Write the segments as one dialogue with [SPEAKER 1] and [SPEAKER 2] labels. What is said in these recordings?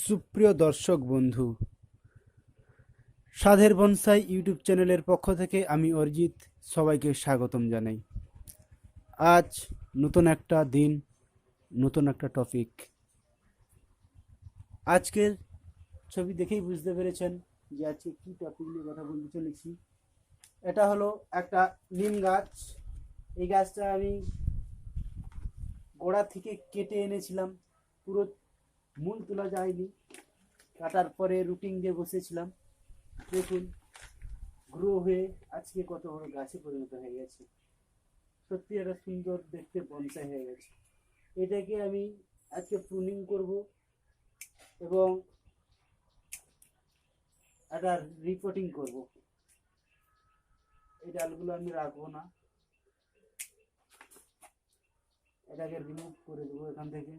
[SPEAKER 1] সুপ্রিয় দর্শক বন্ধু, সাধের বনসাই ইউটিউব চ্যানেলের পক্ষ থেকে আমি অরিজিৎ সবাইকে স্বাগতম জানাই। আজ নতুন একটা দিন, নতুন একটা টপিক। আজকের ছবি দেখেই বুঝতে পেরেছেন যে আজকে কী টপিক নিয়ে কথা বলতে চলেছি। এটা হলো একটা নিম গাছ। এই গাছটা আমি গোড়া থেকে কেটে এনেছিলাম, পুরো মূল তোলা যায়নি, কাটার পরে রুটিং দিয়ে বসেছিলাম। দেখুন গ্রো হয়ে আজকে কত বড় গাছে পরিণত হয়ে গেছে। সত্যি একটা সুন্দর দেখতে বনসাই হয়ে গেছে। এটাকে আমি আজকে প্রুনিং করব এবং একটা রিপোর্টিং করব। এই ডালগুলো আমি রাখবো না, এটাকে রিমুভ করে দেবো এখান থেকে।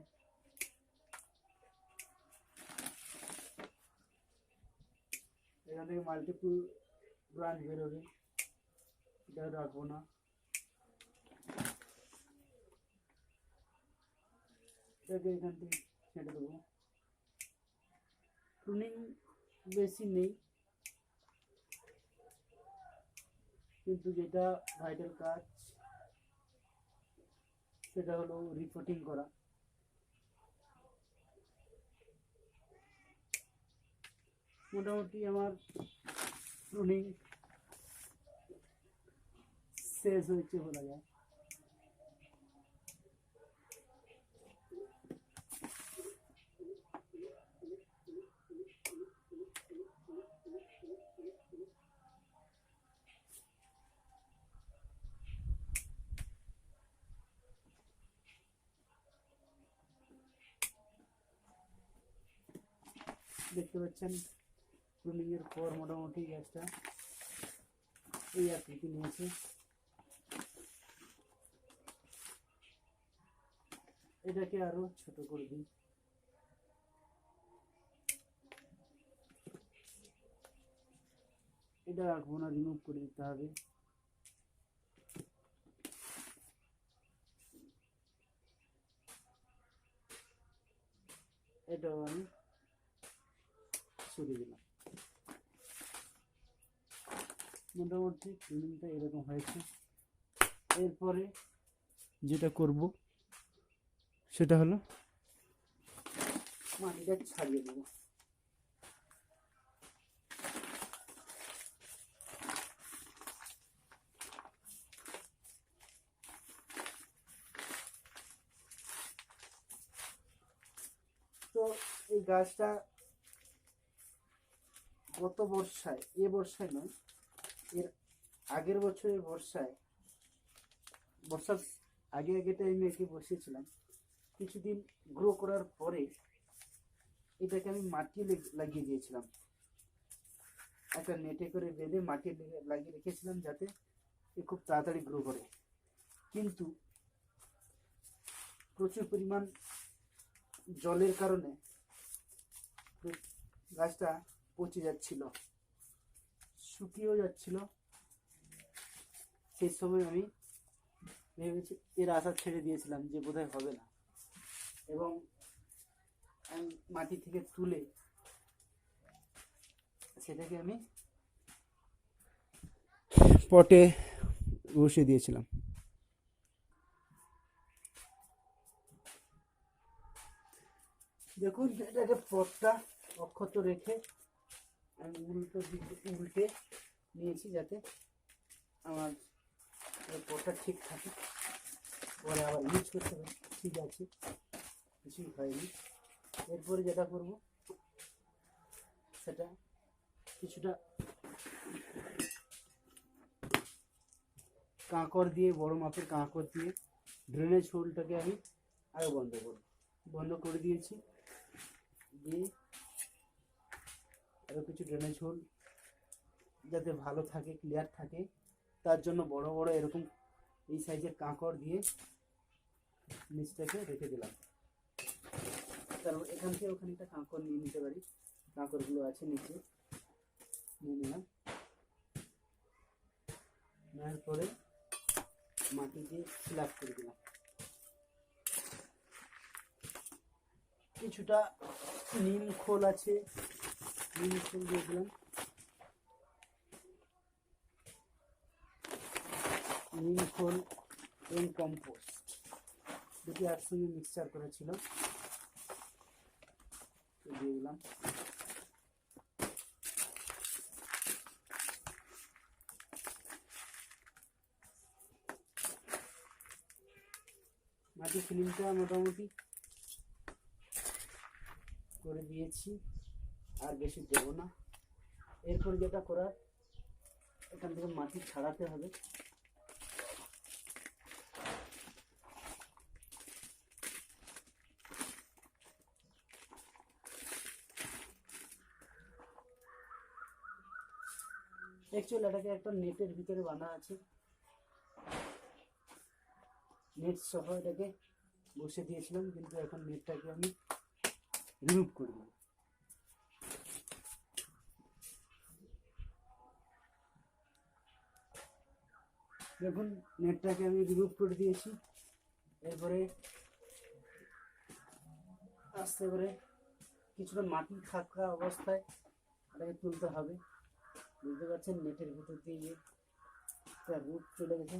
[SPEAKER 1] এখান থেকে মাল্টিপল ব্রাঞ্চ বেরোবে, এটা রাখবো না। এটাকে এখান থেকে ছেড়ে দেবো। প্রুনিং বেশি নেই, কিন্তু যেটা ভাইটাল কাজ সেটা হলো রিপোর্টিং করা। মোটামুটি আমার প্রুনিং শেষ হয়েছে বলা যায়। দেখতে পাচ্ছেন প্রুনিং এর পর মোটামুটি গাছটা এই আকৃতি নিয়েছে। এটাকে আরো ছোট করে দিই। এটা রাখবো না, রিমুভ করে দিতে হবে। এটাও আমি সরিয়ে দিলাম। মোটামুটি প্রুনিংটা এরকম হয়েছে। এরপরে যেটা করব সেটা হলো মাটিটা ছাড়িয়ে দেবো। তো এই গাছটা গত বর্ষায়, এ বর্ষায় নয়, এর আগের বছরের বর্ষার আগে টাইমে একে বসিয়েছিলাম। কিছুদিন গ্রো করার পরে এটাকে আমি মাটি লাগিয়ে দিয়েছিলাম, একটা নেটে করে বেঁধে মাটি লাগিয়ে রেখেছিলাম যাতে এ খুব তাড়াতাড়ি গ্রো করে। কিন্তু প্রচুর পরিমাণ জলের কারণে গাছটা পচে যাচ্ছিল, শুকিয়েও যাচ্ছিল। সেই সময় আমি ভেবেছি, এর আশা ছেড়ে দিয়েছিলাম যে বোধহয় হবে না, এবং আমি মাটি থেকে তুলে সেটাকে আমি পটে বসিয়ে দিয়েছিলাম। দেখুন এটাকে পটটা অক্ষত রেখে আমি উল্টে নিয়েছি যাতে আমার পটটা ঠিক থাকে, পরে আবার ইউজ করতে হবে। ঠিক আছে, কিছুই হয়নি। এরপরে যেটা করব সেটা কিছুটা কাঁকড় দিয়ে, বড় মাপের কাঁকড় দিয়ে ড্রেনেজ হোলটাকে আমি আরও বন্ধ করে দিয়েছি। দিয়ে আরও কিছু ড্রেনেজ হোল যাতে ভালো থাকে, ক্লিয়ার থাকে, তার জন্য বড় বড় এরকম এই সাইজের কাঁকড় দিয়ে নিচটাকে রেখে দিলাম। তারপর এখান থেকে ওখানে একটা কাঁকড় নিয়ে নিতে পারি, কাঁকড়গুলো আছে নিচে, নিয়ে নিলাম। নেওয়ার পরে মাটি দিয়ে ফিল আপ করে দিলাম। কিছুটা নিম খোল আছে, নিম খোল দিয়ে দিলাম। নিম খোল এবং কম্পোস্ট দুটি একসঙ্গে মিক্সচার করেছিলাম, দিয়ে দিলাম। মাটি ফিলিংটা মোটামুটি করে দিয়েছি, আর বেশি দেবো না। এরপর যেটা করার, এখান থেকে মাটি ছাড়াতে হবে। অ্যাকচুয়ালি এটাকে একটা নেটের ভিতরে বাঁধা আছে, নেট সহ এটাকে বসে দিয়েছিলাম, কিন্তু এখন নেটটাকে আমি রিমুভ করে দেব। দেখুন নেটটাকে আমি রিমুভ করে দিয়েছি। এরপরে আস্তে করে কিছুটা মাটি থাকা অবস্থায় এটাকে তুলতে হবে। বুঝতে পারছেন, নেটের ভিতর দিয়ে একটা রুট চলে গেছে,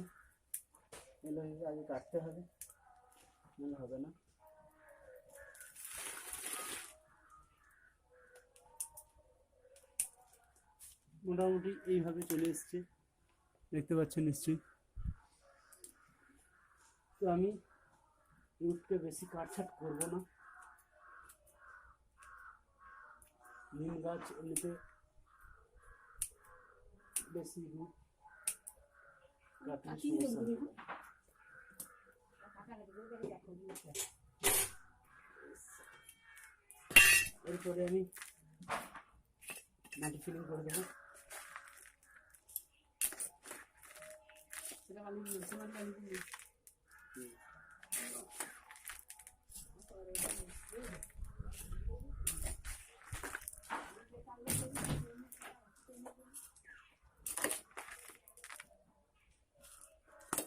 [SPEAKER 1] এগুলো আগে কাটতে হবে, নাহলে হবে না। মোটামুটি এইভাবে চলে এসছে, দেখতে পাচ্ছেন নিশ্চয়ই। তো আমি রুটকে বেশি কাটছাট করব না। নিম গাছ এমনিতে বেশি রুট কাটলে সমস্যা হবে। এরপরে আমি মাটি ফিলিং করে দেবো।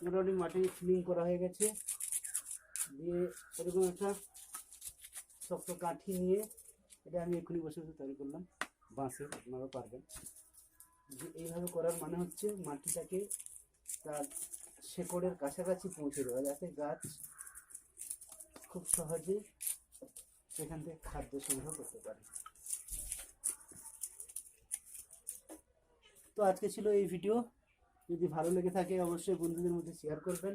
[SPEAKER 1] মোটামুটি মাটি ফিলিং করা হয়ে গেছে। দিয়ে এরকম একটা শক্ত কাঠি নিয়ে, এটা আমি এক্ষুনি বসে বসে তৈরি করলাম বাঁশের, আপনারা পারবেন। যে এইভাবে করার মানে হচ্ছে মাটিটাকে তার শেকড়ের কাছাকাছি পৌঁছে দেওয়া, যাতে গাছ খুব সহজে সেখান থেকে খাদ্য সংগ্রহ করতে পারে। তো আজকে ছিল এই ভিডিও। যদি ভালো লেগে থাকে অবশ্যই বন্ধুদের মধ্যে শেয়ার করবেন,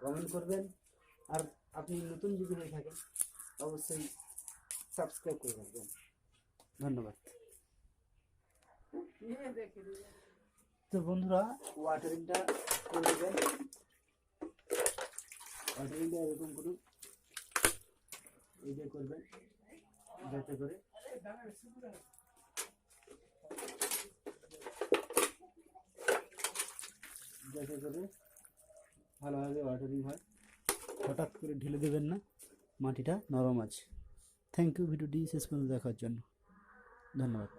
[SPEAKER 1] কমেন্ট করবেন, আর আপনি নতুন যদি হয়ে থাকেন অবশ্যই সাবস্ক্রাইব করে রাখবেন। ধন্যবাদ। তো বন্ধুরা ওয়াটারিংটা করে দেবেন। ওয়াটারিংটা এরকম করুন, এই যে করবেন, যাতে করে ভালোভাবে ওয়াটারিং হয়। হঠাৎ করে ঢেলে দেবেন না, মাটিটা নরম আছে। থ্যাংক ইউ ভিডিওটি শেষ পর্যন্ত দেখার জন্য। ধন্যবাদ।